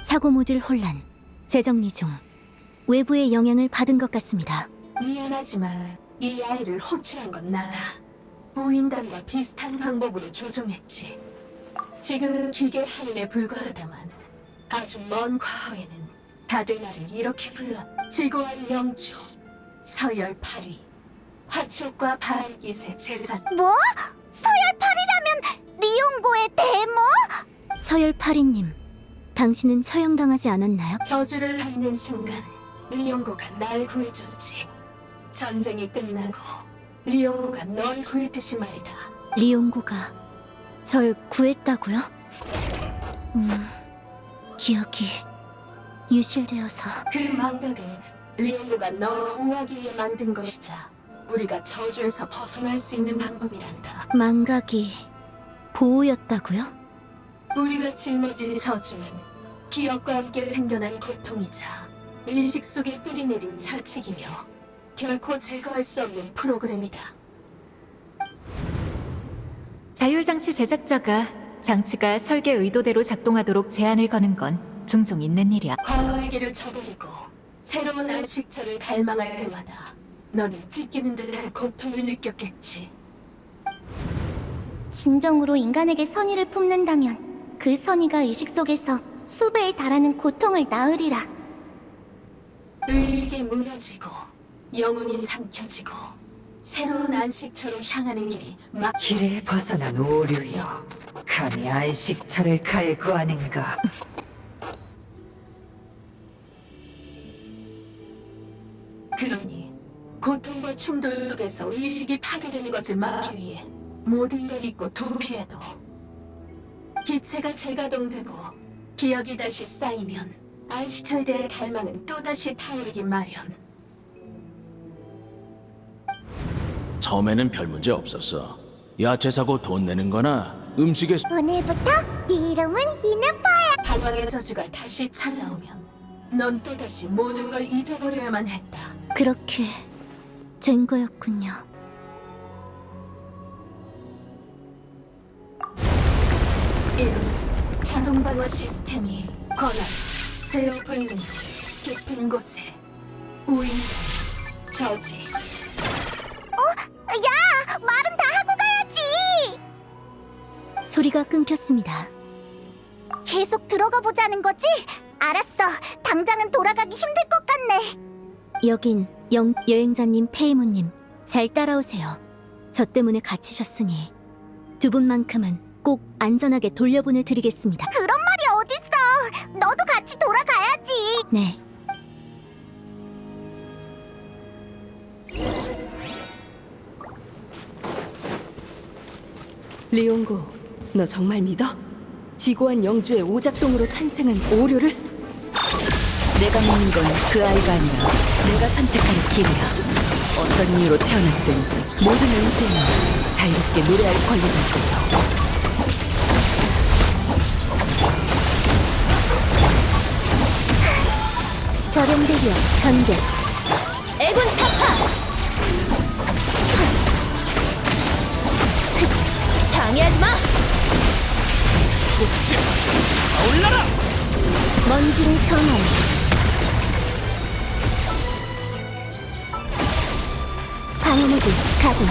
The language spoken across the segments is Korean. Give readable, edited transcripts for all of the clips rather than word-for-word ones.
사고 모듈 혼란, 재정리 중. 외부의 영향을 받은 것 같습니다. 미안하지만 이 아이를 호출한 건 나다. 보인단과 비슷한 방법으로 조종했지. 지금은 기계 하인에 불과하다만 아주 먼 과거에는 다들 나를 이렇게 불렀다. 지고한 영주, 서열 8위, 화촉과 바람깃의 제사. 뭐? 서열팔이라면 리용고의 데모? 서열8위님, 당신은 처형당하지 않았나요? 저주를 받는 순간 리용고가 날 구해줬지. 전쟁이 끝나고 리용고가 널 구했듯이 말이다. 리용고가 절 구했다고요? 기억이 유실되어서. 그 망각은 리옹고가 널 보호하기 위해 만든 것이자 우리가 저주에서 벗어날 수 있는 방법이란다. 망각이 보호였다고요? 우리가 짊어진 저주는 기억과 함께 생겨난 고통이자 의식 속에 뿌리내린 자칙이며 결코 제거할 수 없는 프로그램이다. 자율장치 제작자가 장치가 설계 의도대로 작동하도록 제한을 거는 건 종종 있는 일이야. 과거의 길을 저버리고 새로운 안식처를 갈망할 때마다 너는 찢기는 듯한 고통을 느꼈겠지. 진정으로 인간에게 선의를 품는다면 그 선의가 의식 속에서 수배에 달하는 고통을 낳으리라. 의식이 무너지고 영혼이 삼켜지고 새로운 안식처로 향하는 길이 막 길에 벗어난 오류여, 감히 안식처를 갈구하는가? 그러니 고통과 충돌 속에서 의식이 파괴되는 것을 막기 위해 모든 걸 잊고 도피해도 기체가 재가동되고 기억이 다시 쌓이면 안식처에 대한 갈망은 또다시 타오르기 마련. 처음에는 별 문제 없었어. 야채 사고 돈 내는 거나 음식에 오늘부터 네 이름은 히나파야. 방황의 저주가 다시 찾아오면 넌 또다시 모든 걸 잊어버려야만 했다. 그렇게 된 거였군요. 이름 자동 방어 시스템이 권한 제어 불능 깊은 곳에 우인 저지. 야, 말은 다 하고 가야지. 소리가 끊겼습니다. 계속 들어가 보자는 거지? 알았어. 당장은 돌아가기 힘들 것 같네. 여긴 여행자님, 페이모님, 잘 따라오세요. 저 때문에 갇히셨으니 두 분만큼은 꼭 안전하게 돌려보내드리겠습니다. 그런 말이 어딨어. 너도 같이 돌아가야지. 네. 리옹고, 너 정말 믿어? 지고한 영주의 오작동으로 탄생한 오류를? 내가 믿는 건 그 아이가 아니라 내가 선택한 길이야. 어떤 이유로 태어났든 모든 존재는 자유롭게 노래할 권리가 있어. 저렴대기업 전개. 애군 타파! 방해하지 마! 꽃이 타올라라! 먼지를 전환. 방어모드 가동.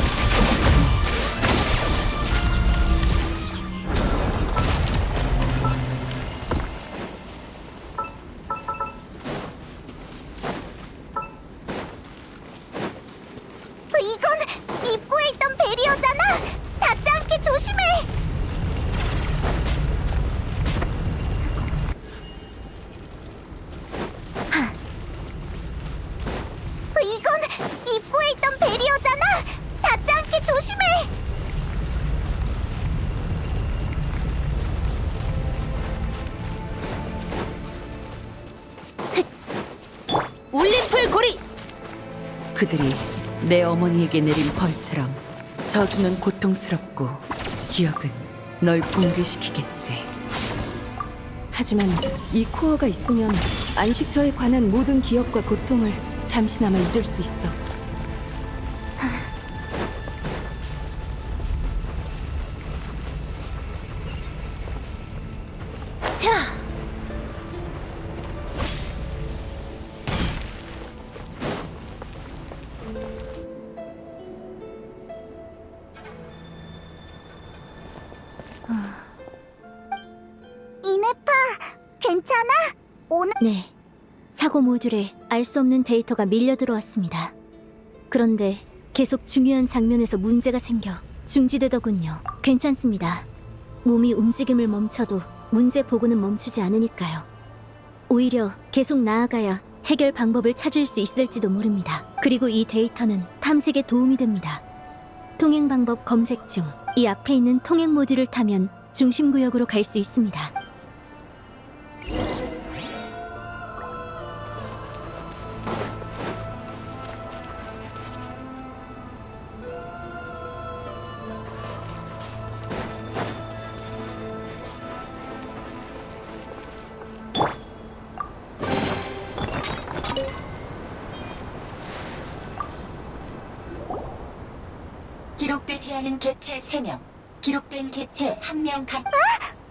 이건 입구에 있던 베리어잖아. 닿지 않게 조심해. 이건 입구에 있던 베리어잖아. 닿지 않게 조심해. 올림플 고리! 그들이 내 어머니에게 내린 벌처럼 저주는 고통스럽고 기억은 널 붕괴시키겠지. 하지만 이 코어가 있으면 안식처에 관한 모든 기억과 고통을 잠시나마 잊을 수 있어. 자, 괜찮아? 오늘 네. 사고 모듈에 알 수 없는 데이터가 밀려 들어왔습니다. 그런데 계속 중요한 장면에서 문제가 생겨 중지되더군요. 괜찮습니다. 몸이 움직임을 멈춰도 문제 보고는 멈추지 않으니까요. 오히려 계속 나아가야 해결 방법을 찾을 수 있을지도 모릅니다. 그리고 이 데이터는 탐색에 도움이 됩니다. 통행 방법 검색 중. 이 앞에 있는 통행 모듈을 타면 중심 구역으로 갈 수 있습니다. 기록되지 않은 개체 3명, 기록된 개체 1명 각.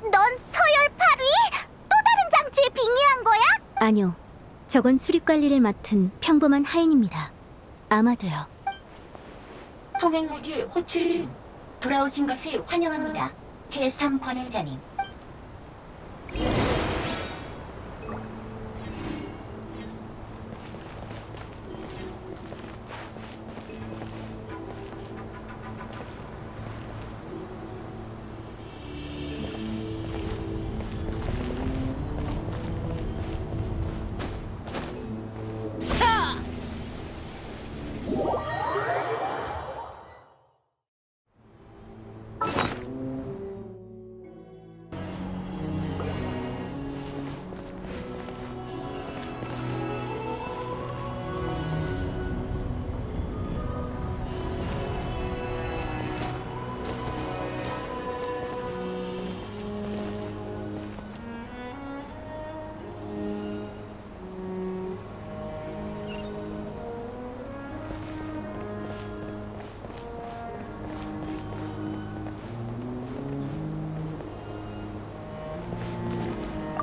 넌 서열 8위? 또 다른 장치에 빙의한 거야? 아니요. 저건 수립 관리를 맡은 평범한 하인입니다. 아마도요. 통행 모듈 호출 중. 돌아오신 것을 환영합니다. 제3 관행자님.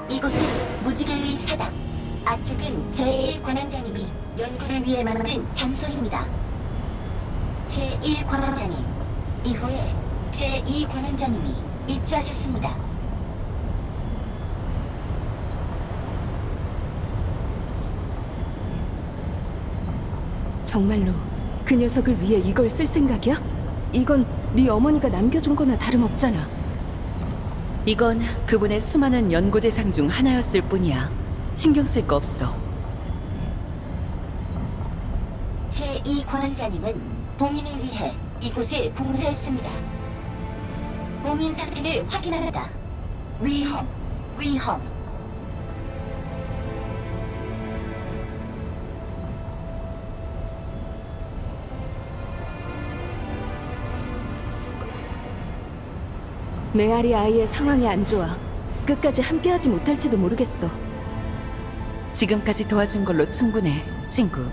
이곳은 무지갤리 사당. 앞쪽은 제1 관원장님이 연구를 위해 만든 장소입니다. 제1 관원장님, 이후에 제2 관원장님이 입주하셨습니다. 정말로 그 녀석을 위해 이걸 쓸 생각이야? 이건 네 어머니가 남겨준 거나 다름없잖아. 이건 그분의 수많은 연구 대상 중 하나였을 뿐이야. 신경 쓸 거 없어. 제2 관원장님은 봉인을 위해 이곳을 봉쇄했습니다. 봉인 상태를 확인합니다. 위험, 위험. 메아리 아이의 상황이 안 좋아. 끝까지 함께하지 못할지도 모르겠어. 지금까지 도와준 걸로 충분해, 친구.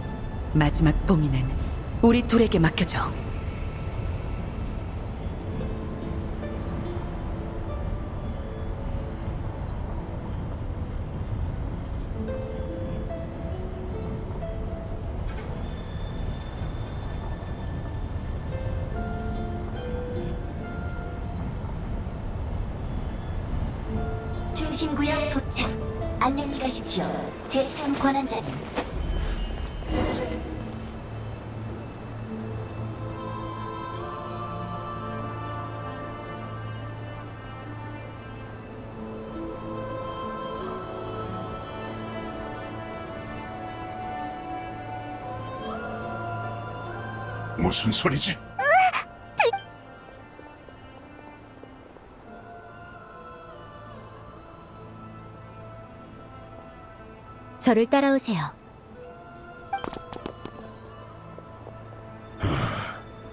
마지막 봉인은 우리 둘에게 맡겨줘. 중심구역 도착. 안녕히 가십시오. 제3 관원장님. 무슨 소리지? 저를 따라오세요.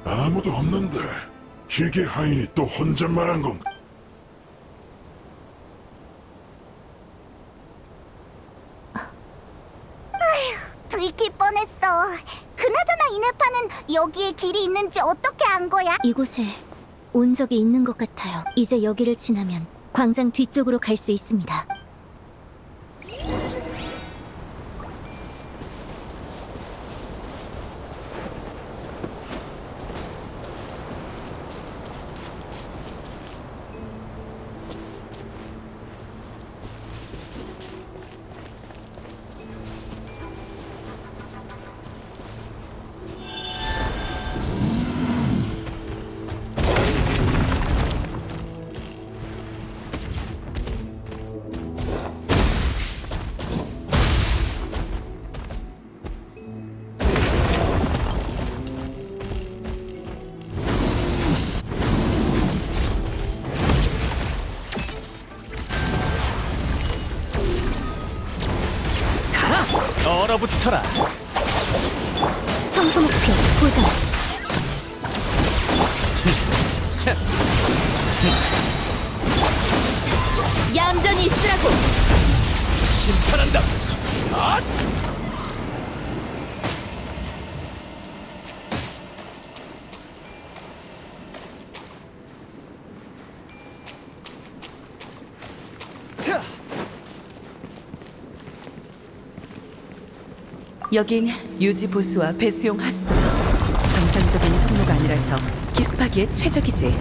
아무도 없는데 기계 하인이 또 혼잣말한 건가? 들킬 뻔했어. 그나저나 이네파는 여기에 길이 있는지 어떻게 안 거야? 이곳에 온 적이 있는 것 같아요. 이제 여기를 지나면 광장 뒤쪽으로 갈 수 있습니다. 얼어붙어라. 청소 목표 고정. 얌전히 있으라고. 심판한다. 아! 여긴 유지 보수와 배수용 하수도. 정상적인 통로가 아니라서 기습하기에 최적이지.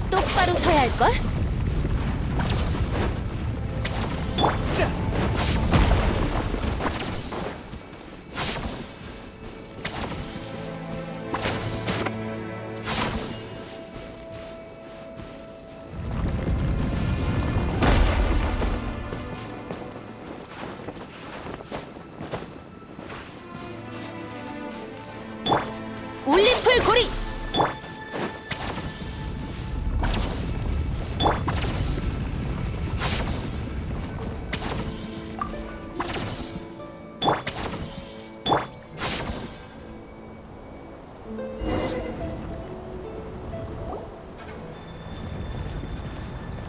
똑바로 서야 할 걸. 올림플 고리.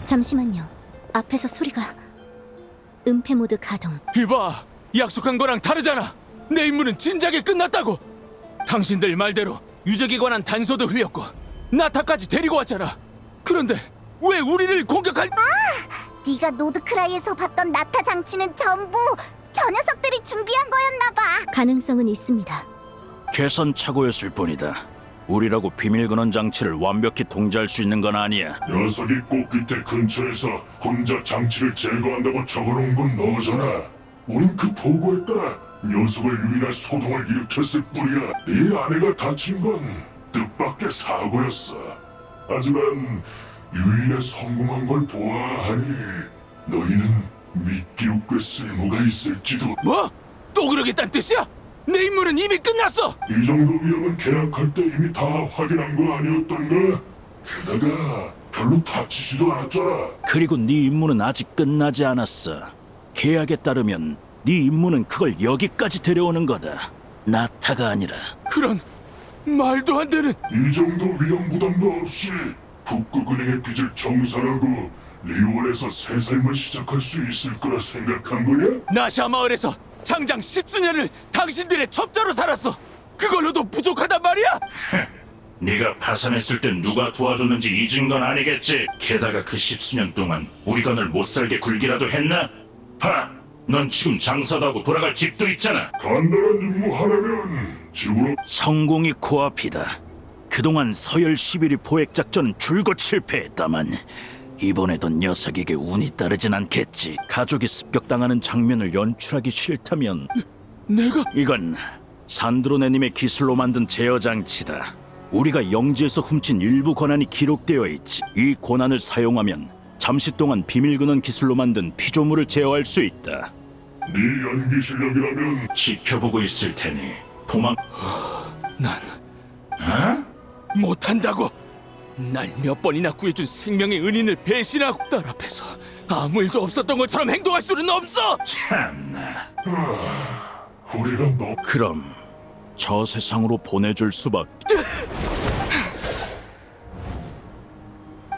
잠시만요. 앞에서 소리가. 은폐 모드 가동. 이봐, 약속한 거랑 다르잖아. 내 임무는 진작에 끝났다고. 당신들 말대로 유적에 관한 단서도 흘렸고 나타까지 데리고 왔잖아. 그런데 왜 우리를 공격할? 네가 노드크라이에서 봤던 나타 장치는 전부 저 녀석들이 준비한 거였나 봐. 가능성은 있습니다. 개선착오였을 뿐이다. 우리라고 비밀 근원 장치를 완벽히 통제할 수 있는 건 아니야. 녀석이 꽃깃대 근처에서 혼자 장치를 제거한다고 적어놓은 건 너잖아. 우린 그 보고에 따라 녀석을 유인할 소동을 일으켰을 뿐이야. 네 아내가 다친 건 뜻밖의 사고였어. 하지만 유인에 성공한 걸 보아하니 너희는 미끼로 꽤 쓸모가 있을지도. 뭐? 또 그러겠다는 뜻이야? 내 임무는 이미 끝났어. 이 정도 위험은 계약할 때 이미 다 확인한 거 아니었던가? 게다가 별로 다치지도 않았잖아. 그리고 네 임무는 아직 끝나지 않았어. 계약에 따르면 네 임무는 그걸 여기까지 데려오는 거다. 나타가 아니라. 그런 말도 안 되는. 이 정도 위험 부담도 없이 북극은행의 빚을 정산하고 리월에서 새 삶을 시작할 수 있을 거라 생각한 거냐? 나샤 마을에서 장장 10수년을 당신들의 첩자로 살았어. 그걸로도 부족하단 말이야? 네가 파산했을 땐 누가 도와줬는지 잊은 건 아니겠지? 게다가 그 10수년 동안 우리가 널 못살게 굴기라도 했나? 봐! 넌 지금 장사도 하고 돌아갈 집도 있잖아. 간단한 임무 하나면 집으로. 성공이 코앞이다. 그동안 서열 11위 포획작전은 줄곧 실패했다만 이번에도 녀석에게 운이 따르진 않겠지. 가족이 습격당하는 장면을 연출하기 싫다면 내가? 이건 산드로네님의 기술로 만든 제어 장치다. 우리가 영지에서 훔친 일부 권한이 기록되어 있지. 이 권한을 사용하면 잠시 동안 비밀 근원 기술로 만든 피조물을 제어할 수 있다. 네 연기 실력이라면 지켜보고 있을 테니 도망. 난 못한다고. 날 몇 번이나 구해준 생명의 은인을 배신하고 딸 앞에서 아무 일도 없었던 것처럼 행동할 수는 없어. 참나. 우리가 너. 그럼 저 세상으로 보내줄 수밖에.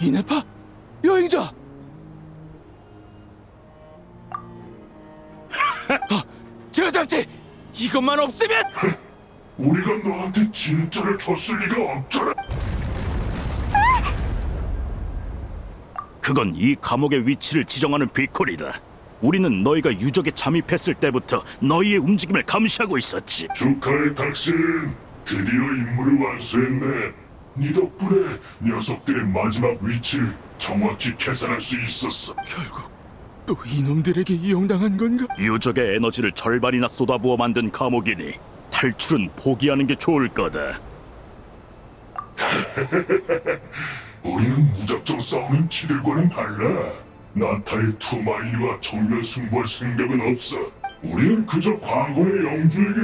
이네파? 여행자! 저장치! 이것만 없으면! 우리가 너한테 진짜를 줬을 리가 없잖아. 그건 이 감옥의 위치를 지정하는 비콜이다. 우리는 너희가 유적에 잠입했을 때부터 너희의 움직임을 감시하고 있었지. 축하해 닥신. 드디어 임무를 완수했네. 네 덕분에 녀석들의 마지막 위치를 정확히 계산할 수 있었어. 결국 또 이놈들에게 이용당한 건가? 유적의 에너지를 절반이나 쏟아부어 만든 감옥이니 탈출은 포기하는 게 좋을 거다. 우리는 무작정 싸우는 지들과는 달라. 나타의 투마인과 정면 승부할 생각은 없어. 우리는 그저 과거의 영주에게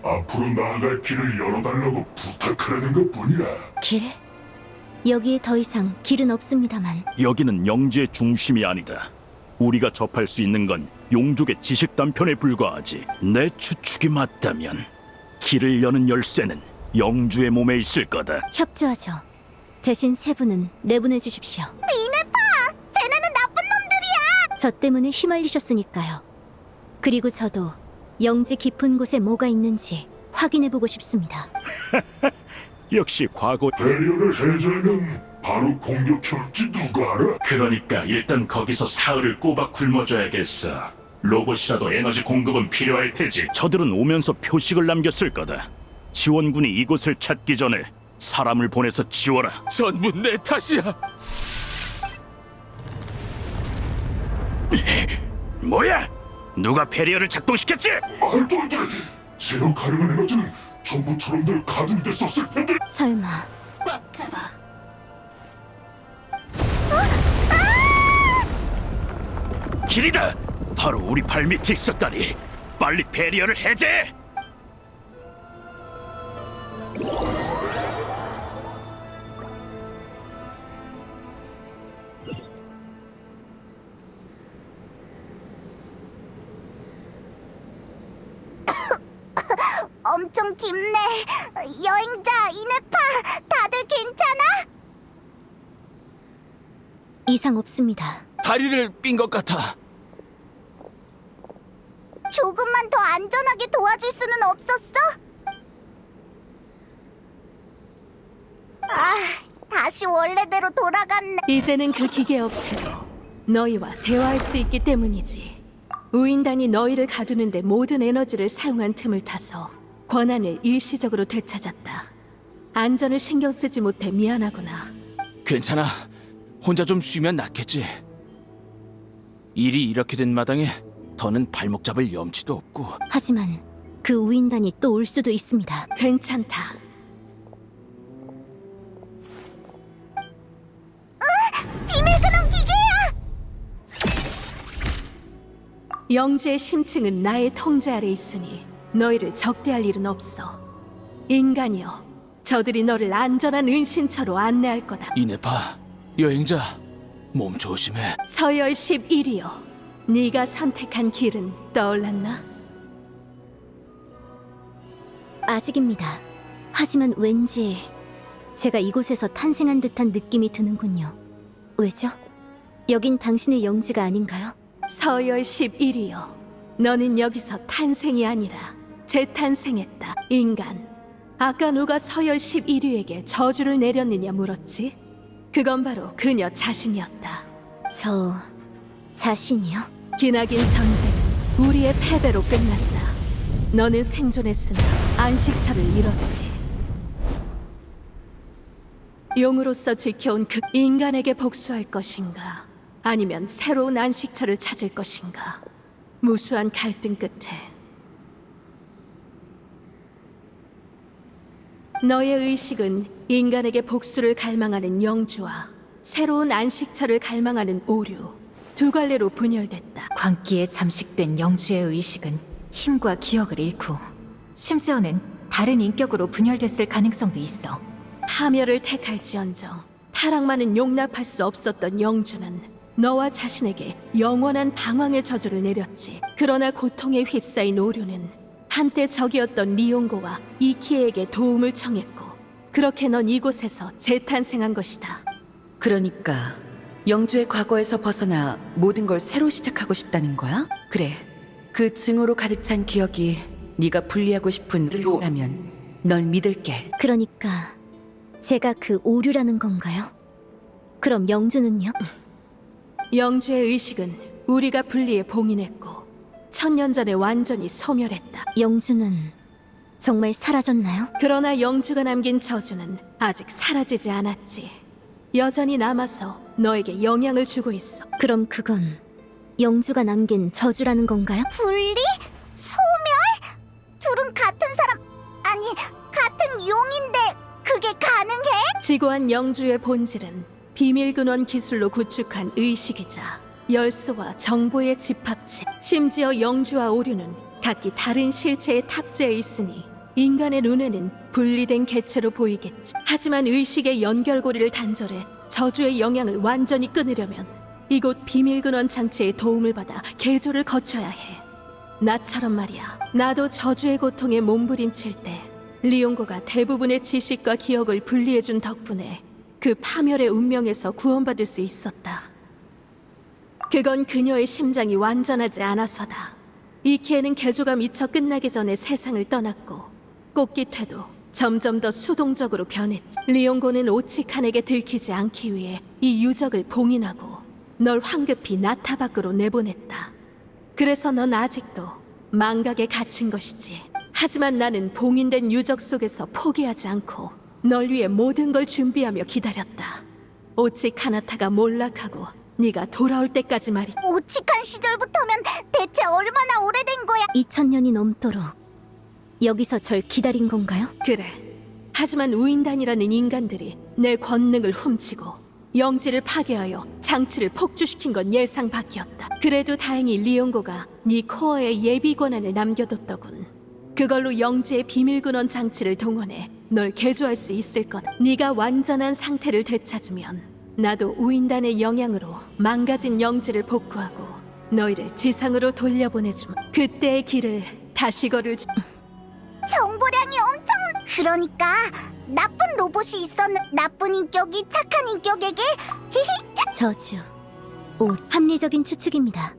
앞으로 나아갈 길을 열어달라고 부탁하려는 것뿐이야. 길? 여기에 더 이상 길은 없습니다만. 여기는 영지의 중심이 아니다. 우리가 접할 수 있는 건 용족의 지식 단편에 불과하지. 내 추측이 맞다면 길을 여는 열쇠는 영주의 몸에 있을 거다. 협조하죠. 대신 세 분은 내보내 주십시오. 이네파! 쟤네는 나쁜 놈들이야! 저 때문에 휘말리셨으니까요. 그리고 저도 영지 깊은 곳에 뭐가 있는지 확인해보고 싶습니다. 역시 과거. 배리어를 해제하면 바로 공격해올지 누가 알아? 그러니까 일단 거기서 사흘을 꼬박 굶어줘야겠어. 로봇이라도 에너지 공급은 필요할 테지. 저들은 오면서 표식을 남겼을 거다. 지원군이 이곳을 찾기 전에 사람을 보내서 지워라. 전부 내 탓이야. 뭐야? 누가 배리어를 작동시켰지? 말도 안 돼! 새로 가려는 에너지는 전부 저놈들 가두는데 썼을 텐데! 설마 꽉 잡아. 길이다! 바로 우리 발 밑에 있었다니. 빨리 배리어를 해제해! 엄청 깊네. 여행자, 이네파, 다들 괜찮아? 이상 없습니다. 다리를 삔 것 같아. 조금만 더 안전하게 도와줄 수는 없었어? 아, 다시 원래대로 돌아갔네. 이제는 그 기계 없이도 너희와 대화할 수 있기 때문이지. 우인단이 너희를 가두는데 모든 에너지를 사용한 틈을 타서 권한을 일시적으로 되찾았다. 안전을 신경 쓰지 못해 미안하구나. 괜찮아. 혼자 좀 쉬면 낫겠지. 일이 이렇게 된 마당에 더는 발목 잡을 염치도 없고. 하지만 그 우인단이 또 올 수도 있습니다. 괜찮다. 비밀 근원 기계야! 영지의 심층은 나의 통제 아래 있으니 너희를 적대할 일은 없어. 인간이여, 저들이 너를 안전한 은신처로 안내할 거다. 이네파, 여행자, 몸 조심해. 서열 11이여, 네가 선택한 길은 떠올랐나? 아직입니다. 하지만 왠지 제가 이곳에서 탄생한 듯한 느낌이 드는군요. 왜죠? 여긴 당신의 영지가 아닌가요? 서열 11이여, 너는 여기서 탄생이 아니라 재탄생했다. 인간, 아까 누가 서열 11위에게 저주를 내렸느냐 물었지? 그건 바로 그녀 자신이었다. 저 자신이요? 기나긴 전쟁은 우리의 패배로 끝났다. 너는 생존했으나 안식처를 잃었지. 용으로서 지켜온 그 인간에게 복수할 것인가, 아니면 새로운 안식처를 찾을 것인가. 무수한 갈등 끝에 너의 의식은 인간에게 복수를 갈망하는 영주와 새로운 안식처를 갈망하는 오류, 두 갈래로 분열됐다. 광기에 잠식된 영주의 의식은 힘과 기억을 잃고 심지어는 다른 인격으로 분열됐을 가능성도 있어. 파멸을 택할지언정 타락만은 용납할 수 없었던 영주는 너와 자신에게 영원한 방황의 저주를 내렸지. 그러나 고통에 휩싸인 오류는 한때 적이었던 리옹고와 이키에게 도움을 청했고, 그렇게 넌 이곳에서 재탄생한 것이다. 그러니까 영주의 과거에서 벗어나 모든 걸 새로 시작하고 싶다는 거야? 그래, 그 증오로 가득 찬 기억이 네가 분리하고 싶은 의도라면 널 믿을게. 그러니까 제가 그 오류라는 건가요? 그럼 영주는요? 영주의 의식은 우리가 분리해 봉인했고 1000년 전에 완전히 소멸했다. 영주는 정말 사라졌나요? 그러나 영주가 남긴 저주는 아직 사라지지 않았지. 여전히 남아서 너에게 영향을 주고 있어. 그럼 그건 영주가 남긴 저주라는 건가요? 분리? 소멸? 둘은 같은 사람, 아니, 같은 용인데 그게 가능해? 지고한 영주의 본질은 비밀 근원 기술로 구축한 의식이자 열소와 정보의 집합체, 심지어 영주와 오류는 각기 다른 실체에 탑재해 있으니 인간의 눈에는 분리된 개체로 보이겠지. 하지만 의식의 연결고리를 단절해 저주의 영향을 완전히 끊으려면 이곳 비밀근원 장치의 도움을 받아 개조를 거쳐야 해. 나처럼 말이야. 나도 저주의 고통에 몸부림칠 때 리옹고가 대부분의 지식과 기억을 분리해준 덕분에 그 파멸의 운명에서 구원받을 수 있었다. 그건 그녀의 심장이 완전하지 않아서다. 이키에는 개조가 미처 끝나기 전에 세상을 떠났고 꽃깃회도 점점 더 수동적으로 변했지. 리옹고는 오치칸에게 들키지 않기 위해 이 유적을 봉인하고 널 황급히 나타 밖으로 내보냈다. 그래서 넌 아직도 망각에 갇힌 것이지. 하지만 나는 봉인된 유적 속에서 포기하지 않고 널 위해 모든 걸 준비하며 기다렸다. 오치카나타가 몰락하고 네가 돌아올 때까지 말이지. 오치칸 시절부터면 대체 얼마나 오래된 거야? 2000년이 넘도록 여기서 절 기다린 건가요? 그래. 하지만 우인단이라는 인간들이 내 권능을 훔치고 영지를 파괴하여 장치를 폭주시킨 건 예상 밖이었다. 그래도 다행히 리옹고가 네 코어에 예비 권한을 남겨뒀더군. 그걸로 영지의 비밀근원 장치를 동원해 널 개조할 수 있을 거다. 네가 완전한 상태를 되찾으면 나도 우인단의 영향으로 망가진 영지를 복구하고 너희를 지상으로 돌려보내주마. 그때의 길을 다시 걸을 정보량이 엄청... 그러니까 나쁜 로봇이 있었는 나쁜 인격이 착한 인격에게 저주. 합리적인 추측입니다.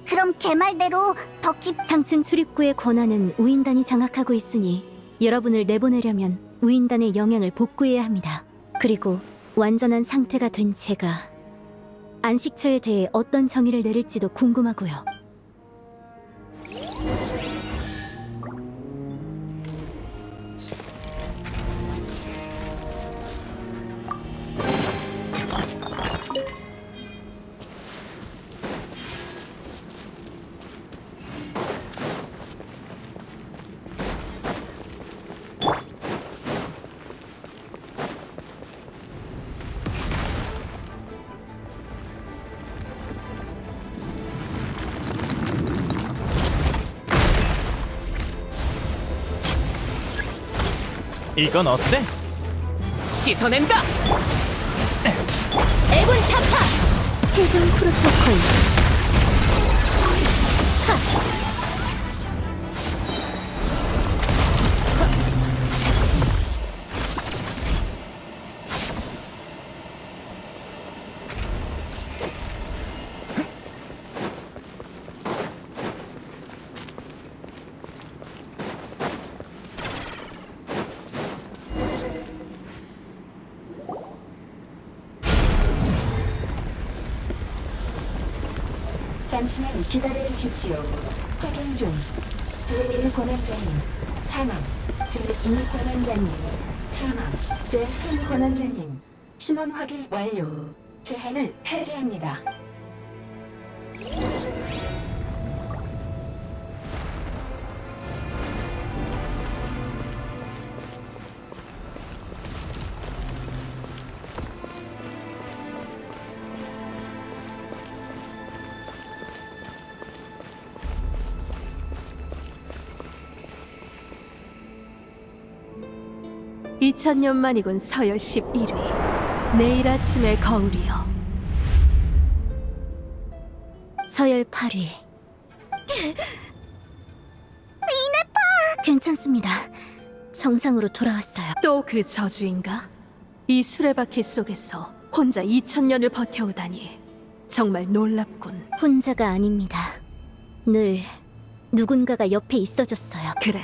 그럼 걔 말대로 더 깊... 상층 출입구의 권한은 우인단이 장악하고 있으니 여러분을 내보내려면 우인단의 영향을 복구해야 합니다. 그리고 완전한 상태가 된 제가 안식처에 대해 어떤 정의를 내릴지도 궁금하고요. 이건 어때? 씻어낸다! 애군 타파! 최종 프로토콜. 잠시만 기다려 주십시오. 확인 중. 제1 권한자님 사망. 제2 권한자님 사망. 제3 권한자님 신원 확인 완료. 제한을 해제합니다. (2000년) 만이군. 서열 11위. 내일 아침의 거울이여. 서열 8위. 괜찮습니다. 정상으로 돌아왔어요. 또 그 저주인가? 이 수레바퀴 속에서 혼자 2000년을 버텨오다니 정말 놀랍군. 혼자가 아닙니다. 늘 누군가가 옆에 있어줬어요. 그래,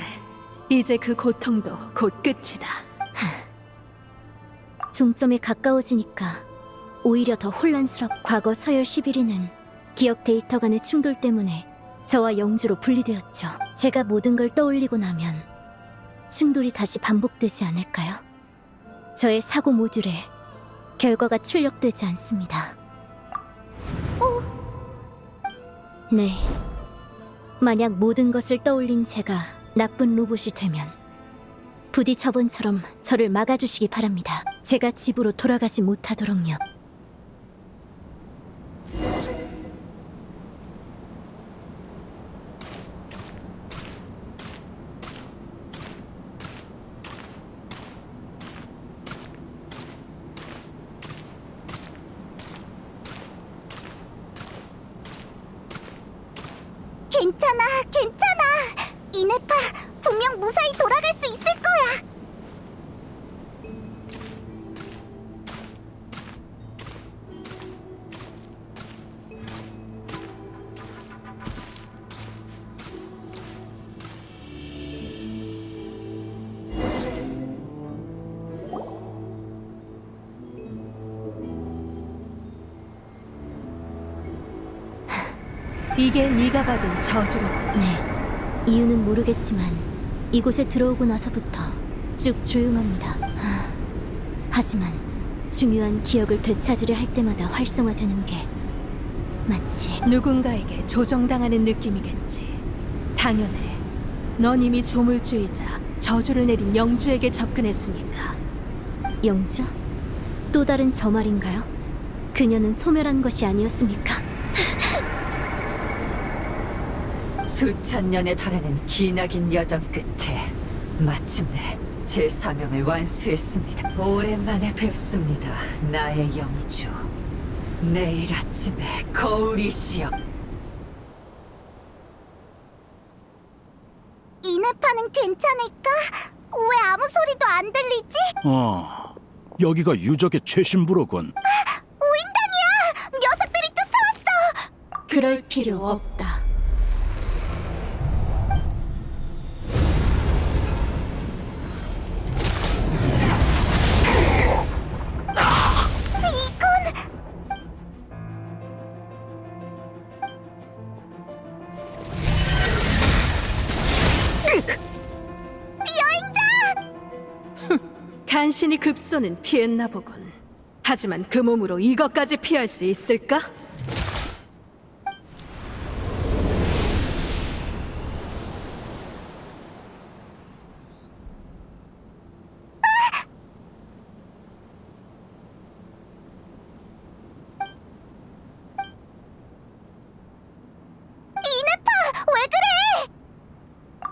이제 그 고통도 곧 끝이다. 종점에 가까워지니까 오히려 더 과거 서열 11위는 기억 데이터 간의 충돌 때문에 저와 영주로 분리되었죠. 제가 모든 걸 떠올리고 나면 충돌이 다시 반복되지 않을까요? 저의 사고 모듈에 결과가 출력되지 않습니다. 네. 만약 모든 것을 떠올린 제가 나쁜 로봇이 되면 부디 저번처럼 저를 막아주시기 바랍니다. 제가 집으로 돌아가지 못하도록요. 괜찮아, 괜찮아. 이네파 분명 무사히 돌아갈 수 있을 거야. 이게 네가 받은 저주로군. 네, 이유는 모르겠지만 이곳에 들어오고 나서부터 쭉 조용합니다. 하지만 중요한 기억을 되찾으려 할 때마다 활성화되는 게 마치 누군가에게 조종당하는 느낌이겠지. 당연해. 넌 이미 조물주의자, 저주를 내린 영주에게 접근했으니까. 영주? 또 다른 저 말인가요? 그녀는 소멸한 것이 아니었습니까? 수천 년에 달하는 기나긴 여정 끝에 마침내 제 사명을 완수했습니다. 오랜만에 뵙습니다, 나의 영주. 내일 아침에 거울이시여. 이네파는 괜찮을까? 왜 아무 소리도 안 들리지? 여기가 유적의 최신부로군. 우인단이야! 녀석들이 쫓아왔어! 그럴 필요 없다. 간신히 급소는 피했나 보군. 하지만 그 몸으로 이것까지 피할 수 있을까? 왜 그래?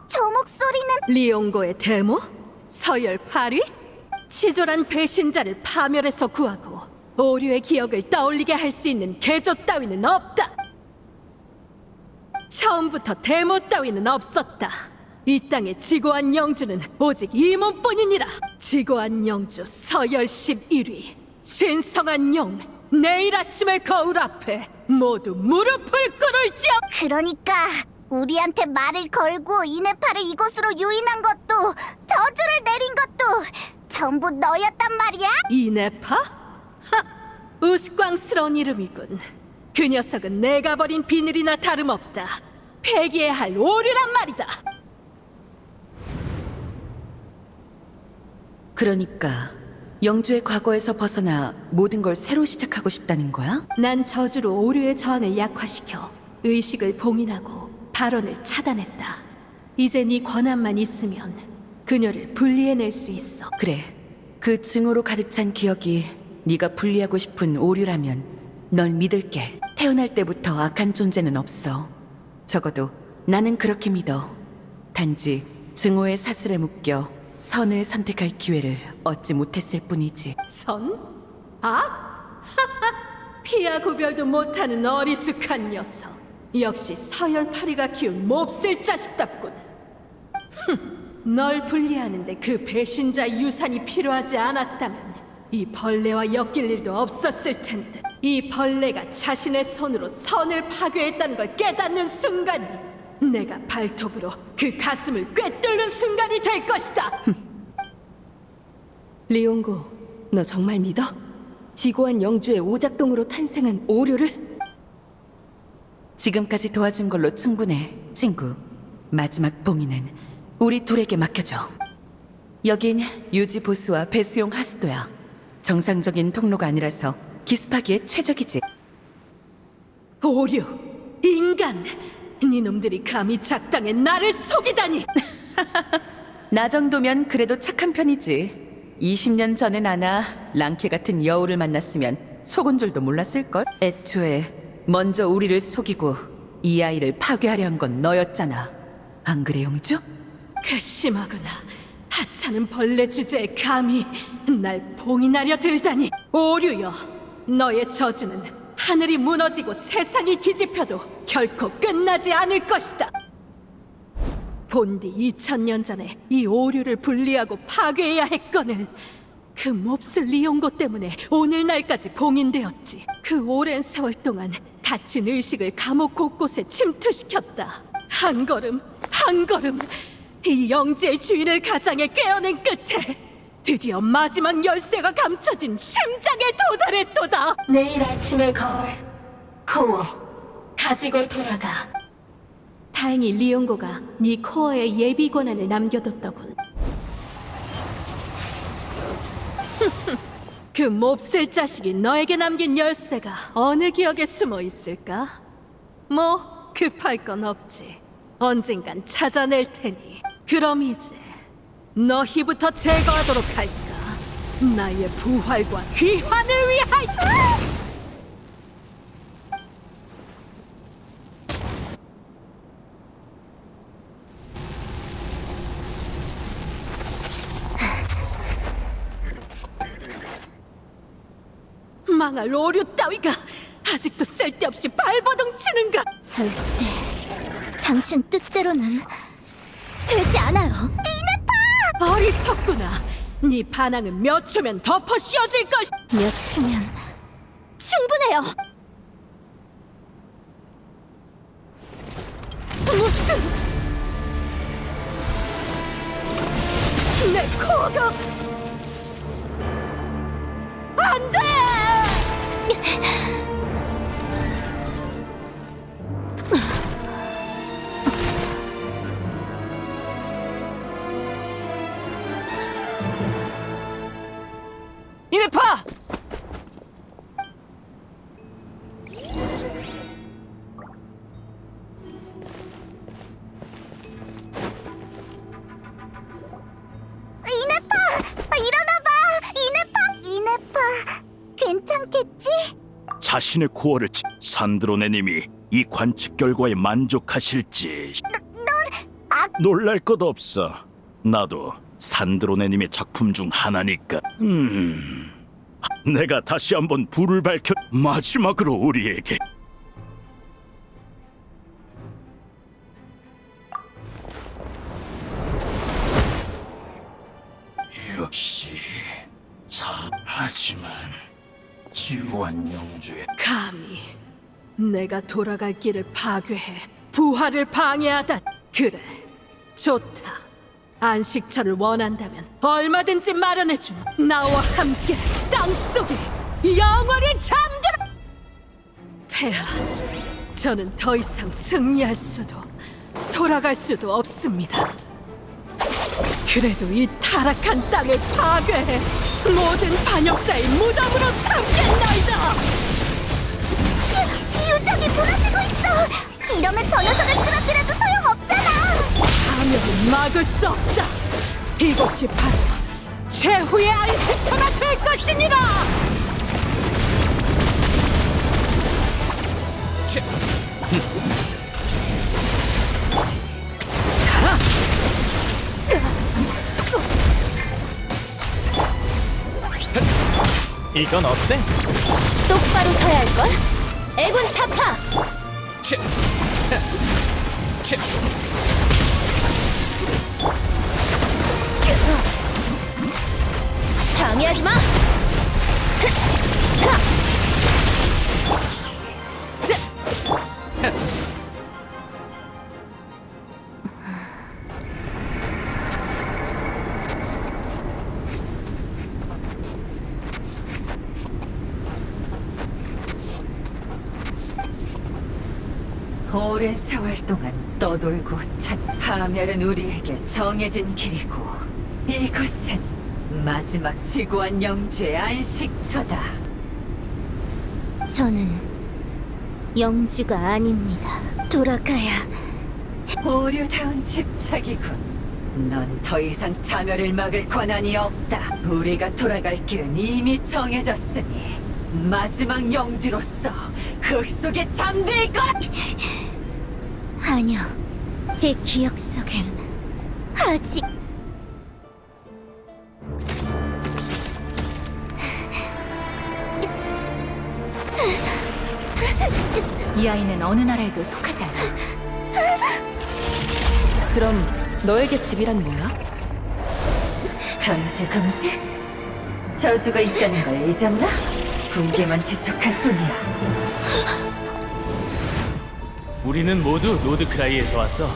저 목소리는 리옹고의 데모? 서열 8위? 치졸한 배신자를 파멸해서 구하고 오류의 기억을 떠올리게 할 수 있는 개조 따위는 없다. 처음부터 데모 따위는 없었다. 이 땅의 지고한 영주는 오직 이 몸뿐이니라. 지고한 영주 서열 11위 신성한 용, 내일 아침의 거울 앞에 모두 무릎을 꿇을지어. 그러니까 우리한테 말을 걸고 이네파를 이곳으로 유인한 것도 저주를 내린 것도 전부 너였단 말이야? 이네파? 하! 우스꽝스러운 이름이군. 그 녀석은 내가 버린 비늘이나 다름없다. 폐기해야 할 오류란 말이다. 그러니까 영주의 과거에서 벗어나 모든 걸 새로 시작하고 싶다는 거야? 난 저주로 오류의 저항을 약화시켜 의식을 봉인하고 발언을 차단했다. 이제 네 권한만 있으면 그녀를 분리해낼 수 있어. 그래, 그 증오로 가득 찬 기억이 네가 분리하고 싶은 오류라면 널 믿을게. 태어날 때부터 악한 존재는 없어. 적어도 나는 그렇게 믿어. 단지 증오의 사슬에 묶여 선을 선택할 기회를 얻지 못했을 뿐이지. 선? 악? 피하 구별도 못하는 어리숙한 녀석. 역시 서열 8위가 키운 몹쓸 자식답군. 널 분리하는데 그 배신자의 유산이 필요하지 않았다면 이 벌레와 엮일 일도 없었을 텐데. 이 벌레가 자신의 손으로 선을 파괴했다는 걸 깨닫는 순간이 내가 발톱으로 그 가슴을 꿰뚫는 순간이 될 것이다. 리옹고, 너 정말 믿어? 지고한 영주의 오작동으로 탄생한 오류를? 지금까지 도와준 걸로 충분해, 친구. 마지막 봉인은 우리 둘에게 맡겨줘. 여긴 유지 보수와 배수용 하수도야. 정상적인 통로가 아니라서 기습하기에 최적이지. 오류, 인간, 니놈들이 감히 작당에 나를 속이다니. 나 정도면 그래도 착한 편이지. 20년 전에 나나 랑케 같은 여우를 만났으면 속은 줄도 몰랐을걸? 애초에 먼저 우리를 속이고 이 아이를 파괴하려 한 건 너였잖아. 안 그래, 영주? 괘씸하구나. 하찮은 벌레 주제에 감히 날 봉인하려 들다니. 오류여, 너의 저주는 하늘이 무너지고 세상이 뒤집혀도 결코 끝나지 않을 것이다. 본디 2000년 전에 이 오류를 분리하고 파괴해야 했거늘 그 몹쓸 리용고 때문에 오늘날까지 봉인되었지. 그 오랜 세월 동안 닫힌 의식을 감옥 곳곳에 침투시켰다. 한 걸음 한 걸음 이 영지의 주인을 가장에 꿰어낸 끝에 드디어 마지막 열쇠가 감춰진 심장에 도달했도다. 내일 아침에 거울 코어 가지고 돌아가. 다행히 리용고가 네 코어에 예비 권한을 남겨뒀더군. 그 몹쓸 자식이 너에게 남긴 열쇠가 어느 기억에 숨어 있을까? 뭐 급할 건 없지. 언젠간 찾아낼 테니. 그럼 이제 너희부터 제거하도록 할까? 나의 부활과 귀환을 위하여! 망할 오류 따위가 아직도 쓸데없이 발버둥 치는가? 절대 당신 뜻대로는 되지 않아요. 어리석구나. 네 반항은 몇 초면 덮어 씌워질 것이. 몇 주면 충분해요. 무슨 내 코어가 안 돼! 이네파! 이네파, 괜찮겠지? 자신의 코어를 산드로네님이 이 관측 결과에 만족하실지 놀랄 것 없어. 나도 산드로네님의 작품 중 하나니까. 내가 다시 한번 불을 밝혀 마지막으로 우리에게 역시 하지만 지구한 영주의 감히 내가 돌아갈 길을 파괴해 부활을 방해하다. 그래, 좋다. 안식처를 원한다면 얼마든지 마련해주마. 나와 함께 땅속에 영원히 잠들어. 폐하, 저는 더 이상 승리할 수도 돌아갈 수도 없습니다. 그래도 이 타락한 땅을 파괴해 모든 반역자의 무덤으로 삼겠나이다. 유적이 무너지고 있어. 이러면 저 녀석을 쓰러뜨려도 소용없잖아. 사명은 막을 수 없다. 이곳이 바로 최후의 안식처가 될 것이니라. 이건 어때? 똑바로 서야 할걸? 애군 타파! 방해하지 마! 오랜 세월 동안 떠돌고 파멸은 우리에게 정해진 길이고 이곳은 마지막 지구한 영주의 안식처다. 저는 영주가 아닙니다. 돌아가야 오류다운 집착이군. 넌 더 이상 자멸을 막을 권한이 없다. 우리가 돌아갈 길은 이미 정해졌으니 마지막 영주로서 흙 속에 잠들 거라. 아니요. 제 기억 속엔 아직 이 아이는 어느 나라에도 속하지 않아. 그럼 너에게 집이란 뭐야? 현재 금색? 저주가 있다는 걸 잊었나? 붕괴만 재촉할 뿐이야. 우리는 모두 노드크라이에서 왔어.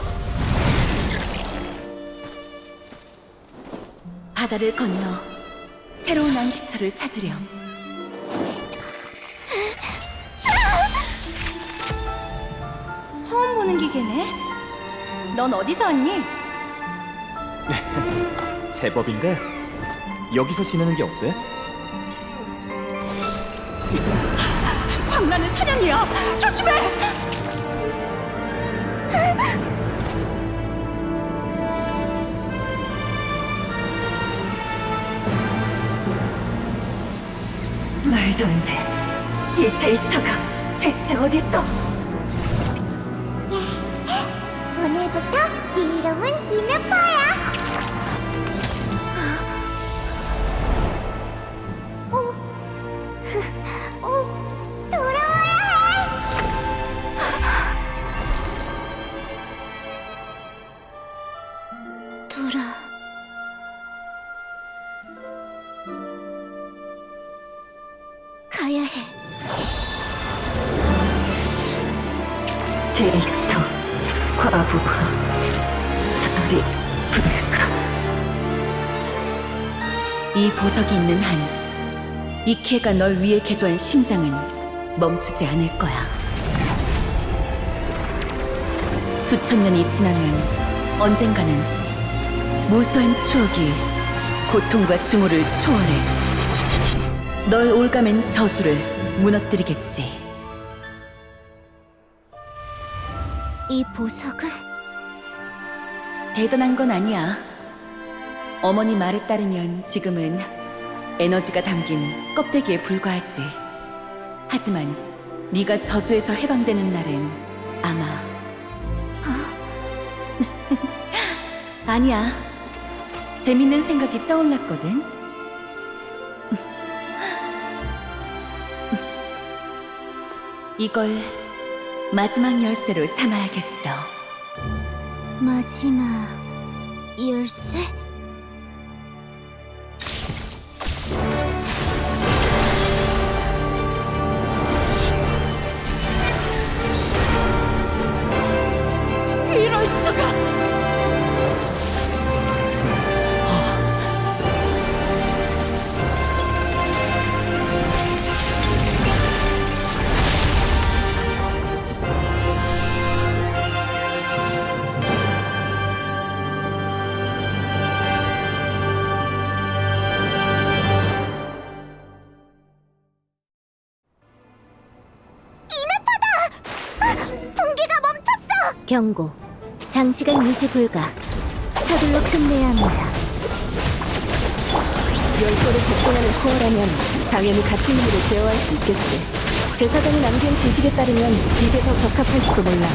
바다를 건너 새로운 안식처를 찾으렴. 처음 보는 기계네. 넌 어디서 왔니? 제법인데 여기서 지내는 게 어때? 광란의 사냥이야. 조심해. 말도 안 돼. 이 데이터가 대체 어딨어? 오늘부터 네 이름은 이네파야. 오, 돌아와야 해. 가야 해. 데이터 과부하 처리 불가. 이 보석이 있는 한 이케가 널 위해 개조한 심장은 멈추지 않을 거야. 수천 년이 지나면 언젠가는 무수한 추억이 고통과 증오를 초월해 널 올가맨 저주를 무너뜨리겠지. 이 보석은 대단한 건 아니야. 어머니 말에 따르면 지금은 에너지가 담긴 껍데기에 불과하지. 하지만 네가 저주에서 해방되는 날엔 아마 아니야. 재밌는 생각이 떠올랐거든. 이걸 마지막 열쇠로 삼아야겠어. 마지막 열쇠? 이럴 수가! 분기가 멈췄어! 경고. 장시간 유지 불가. 서둘러 끝내야 합니다. 열쇠를 접근하는 코어라면 당연히 같은 힘으로 제어할 수 있겠지. 제사장이 남긴 지식에 따르면 이게 더 적합할지도 몰라.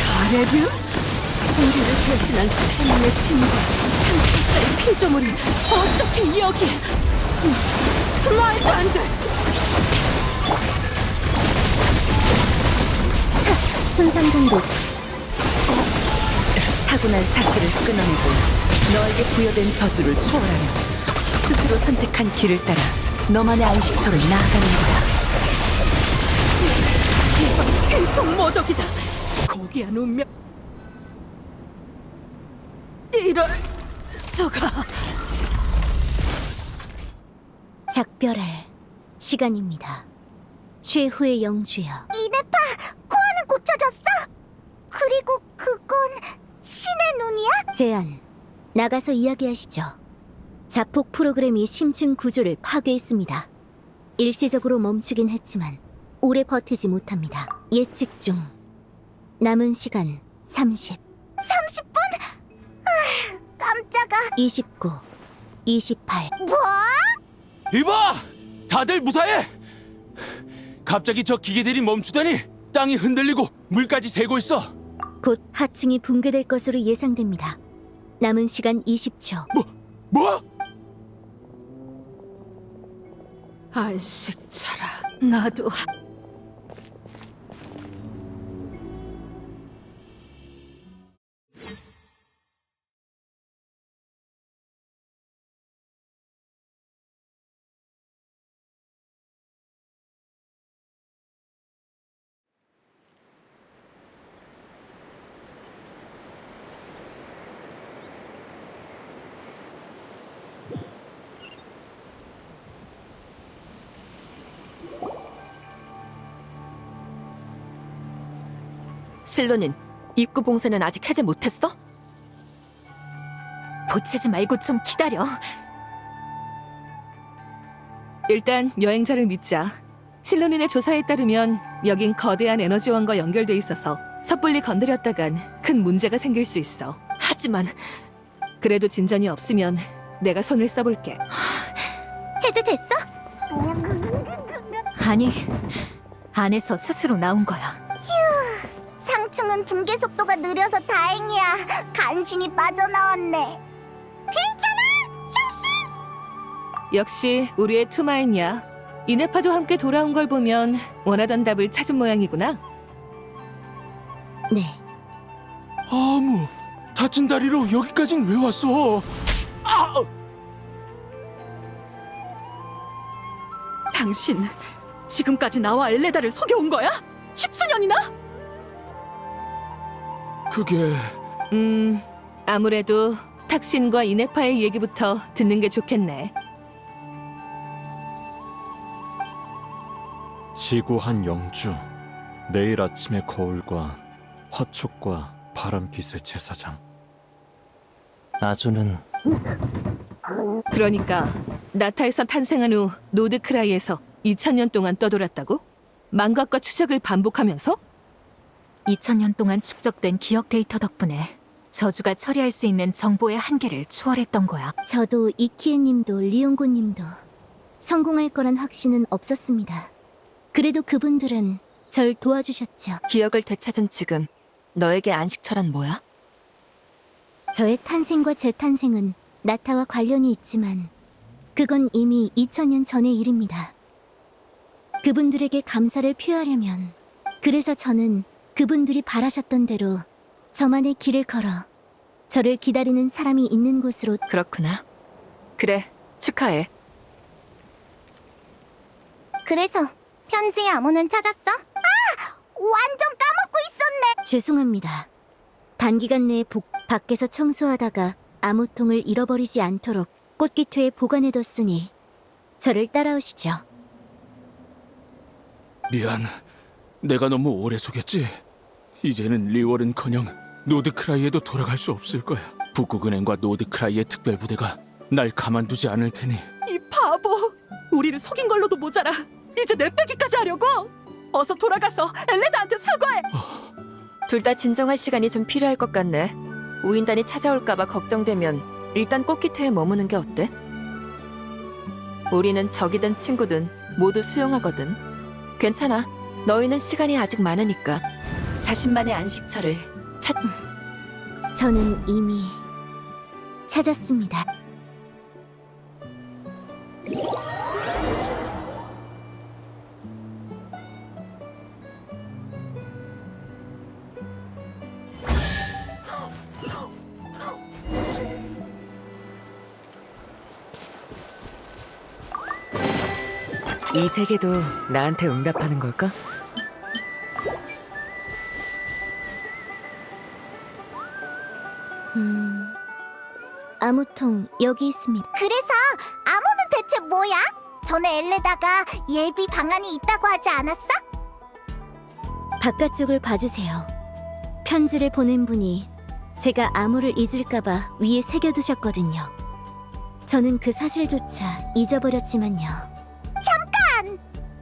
자레뷰? 우리를 대신한 생명의 신과 참기자의 피조물이 어떻게 여기에? 말도 안 돼! 손상 정복. 타고난 사슬을 끊어내고 너에게 부여된 저주를 초월하며 스스로 선택한 길을 따라 너만의 안식처로 나아가는 거야. 이건 생성 모독이다. 고귀한 운명. 이럴 수가. 작별할 시간입니다. 최후의 영주여. 이네파, 코어는 고쳐졌어? 그리고 그건 신의 눈이야? 제안. 나가서 이야기하시죠. 자폭 프로그램이 심층 구조를 파괴했습니다. 일시적으로 멈추긴 했지만 오래 버티지 못합니다. 예측 중. 남은 시간 30. 30분? 깜짝아. 29. 28. 뭐? 이봐! 다들 무사해! 갑자기 저 기계들이 멈추다니 땅이 흔들리고 물까지 새고 있어. 곧 하층이 붕괴될 것으로 예상됩니다. 남은 시간 20초. 뭐? 안식처라. 나도 실로는 입구 봉쇄는 아직 해제 못했어? 보채지 말고 좀 기다려. 일단 여행자를 믿자. 실로닌의 조사에 따르면 여긴 거대한 에너지원과 연결돼 있어서 섣불리 건드렸다간 큰 문제가 생길 수 있어. 하지만 그래도 진전이 없으면 내가 손을 써볼게. 해제됐어? 아니, 안에서 스스로 나온 거야. 상층은 붕괴 속도가 느려서 다행이야. 간신히 빠져나왔네. 괜찮아, 형씨. 역시 우리의 투마인이야. 이네파도 함께 돌아온 걸 보면 원하던 답을 찾은 모양이구나. 네, 아무 다친 다리로 여기까진 왜 왔어? 아! 당신 지금까지 나와 엘레다를 속여온 거야? 10수년이나? 그게 아무래도 탁신과 이네파의 얘기부터 듣는 게 좋겠네. 지고한 영주, 내일 아침의 거울과 화촉과 바람깃의 제사장. 아주는 그러니까 나타에서 탄생한 후 노드크라이에서 2000년 동안 떠돌았다고? 망각과 추적을 반복하면서? 2000년 동안 축적된 기억 데이터 덕분에 저주가 처리할 수 있는 정보의 한계를 초월했던 거야. 저도 이키에님도 리옹고님도 성공할 거란 확신은 없었습니다. 그래도 그분들은 절 도와주셨죠. 기억을 되찾은 지금 너에게 안식처란 뭐야? 저의 탄생과 제 탄생은 나타와 관련이 있지만 그건 이미 2000년 전의 일입니다. 그분들에게 감사를 표하려면 그래서 저는 그분들이 바라셨던 대로 저만의 길을 걸어 저를 기다리는 사람이 있는 곳으로. 그렇구나. 그래, 축하해. 그래서 편지의 암호는 찾았어? 완전 까먹고 있었네. 죄송합니다. 단기간 내에 밖에서 청소하다가 암호통을 잃어버리지 않도록 꽃기토에 보관해뒀으니 저를 따라오시죠. 미안. 내가 너무 오래 속였지. 이제는 리월은커녕 노드크라이에도 돌아갈 수 없을 거야. 북극은행과 노드크라이의 특별부대가 날 가만두지 않을 테니. 이 바보! 우리를 속인 걸로도 모자라. 이제 내 빼기까지 하려고? 어서 돌아가서 엘레다한테 사과해! 둘 다 진정할 시간이 좀 필요할 것 같네. 우인단이 찾아올까봐 걱정되면 일단 꽃기태에 머무는 게 어때? 우리는 적이든 친구든 모두 수용하거든. 괜찮아. 너희는 시간이 아직 많으니까 자신만의 안식처를 저는 이미 찾았습니다. 이 세계도 나한테 응답하는 걸까? 암호통 여기 있습니다. 그래서 암호는 대체 뭐야? 전에 엘레다가 예비 방안이 있다고 하지 않았어? 바깥쪽을 봐주세요. 편지를 보낸 분이 제가 암호를 잊을까봐 위에 새겨두셨거든요. 저는 그 사실조차 잊어버렸지만요. 잠깐!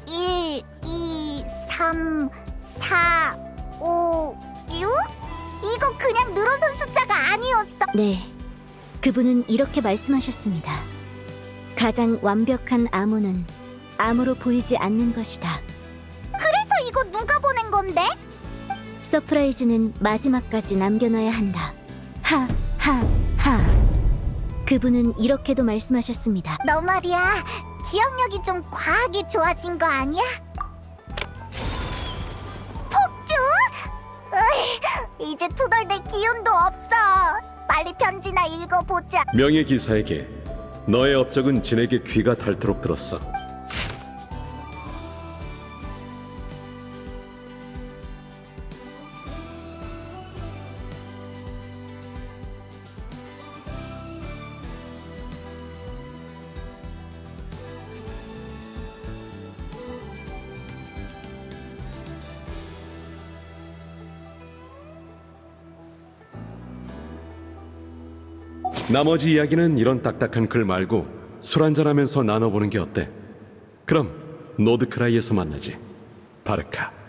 1, 2, 3, 4, 5, 6? 이거 그냥 늘어선 숫자가 아니었어. 네, 그분은 이렇게 말씀하셨습니다. 가장 완벽한 암호는 암호로 보이지 않는 것이다. 그래서 이거 누가 보낸 건데? 서프라이즈는 마지막까지 남겨놔야 한다. 하, 하, 하. 그분은 이렇게도 말씀하셨습니다. 너 말이야, 기억력이 좀 과하게 좋아진 거 아니야? 폭주? 으이, 이제 투덜댈 기운도 없어. 빨리 편지나 읽어보자. 명예 기사에게 너의 업적은 진에게 귀가 닳도록 들었어. 나머지 이야기는 이런 딱딱한 글 말고 술 한잔하면서 나눠보는 게 어때? 그럼 노드크라이에서 만나지, 바르카.